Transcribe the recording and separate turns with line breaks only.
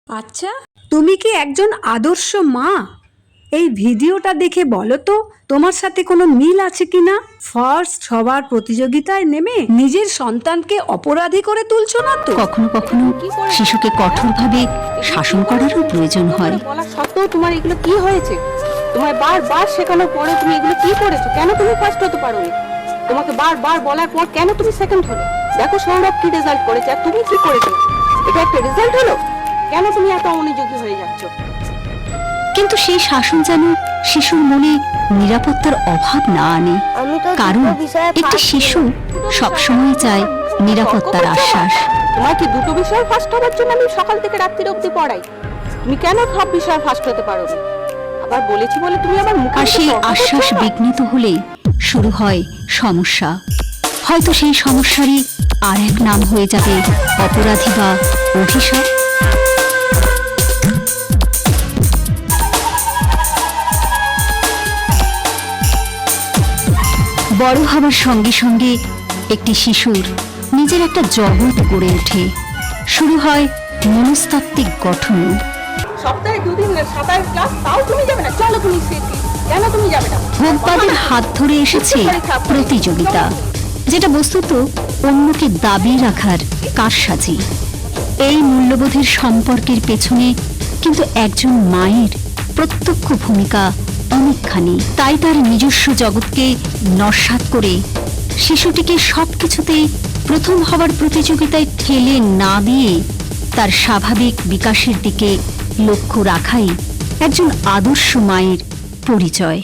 আচ্ছা, তুমি কি একজন আদর্শ মা? এই ভিডিওটা দেখে বলো তো তোমার সাথে কোনো মিল আছে কিনা। ফার্স্ট সবার প্রতিযোগিতায় নেমে নিজের সন্তানকে অপরাধী করে তুলছো না তো?
কখনো কখনো শিশুকে কঠোরভাবে শাসন করারও প্রয়োজন হয়।
বলা সত্ত্বেও তোমার এগুলো কি হয়েছে? তোমায় বারবার শেখানোর পরে তুমি এগুলো কি করেছো? কেন তুমি ফার্স্ট হতে পারোনি? তোমাকে বারবার বলার পর কেন তুমি সেকেন্ড হলে? দেখো সৌরভ কি রেজাল্ট করেছে আর তুমি কি করেছো? এটা একটা রেজাল্ট হলো? কেন তুমি এত অমনোযোগী হয়ে যাচ্ছ?
কিন্তু সেই শাসন যেন শিশুর মনে নিরাপত্তার অভাব না আনে, কারণ একটি শিশু সবসময় চায় নিরাপত্তার আশ্বাস।
তোমার কি দুটো বিষয় ফার্স্ট হওয়ার জন্য আমি সকাল থেকে রাত্রি অবধি পড়াই? তুমি কেন সব বিষয়ে ফার্স্ট হতে পারোনি? আবার বলেছি বলে তুমি আমার মুখে
আর সেই আশ্বাস বিঘ্নিত হলেই শুরু হয় সমস্যা। হয়তো সেই সমস্যারই আর এক নাম হয়ে যাবে অপরাধী বা অভিশাপ। বড় হবার সঙ্গে সঙ্গে একটি শিশুর নিজের একটা জগৎ গড়ে ওঠে, শুরু হয় মনস্তাত্ত্বিক গঠন।
সপ্তাহে দুদিন সাঁতার ক্লাস, তাও তুমি যাবে না? চলো তুমি কেন তুমি যাবে না?
ভোগবাদের হাত ধরে এসেছে প্রতিযোগিতা, যেটা বস্তুত অন্যকে দাবি রাখার কারসাজি। এই মূল্যবোধের সম্পর্কের পেছনে কিন্তু একজন মায়ের প্রত্যক্ষ ভূমিকা অনেকখানি। তাই তার নিজস্ব জগৎকে নস্যাৎ করে শিশুটিকে সবকিছুতেই প্রথম হবার প্রতিযোগিতায় ঠেলে না দিয়ে তার স্বাভাবিক বিকাশের দিকে লক্ষ্য রাখাই একজন আদর্শ মায়ের পরিচয়।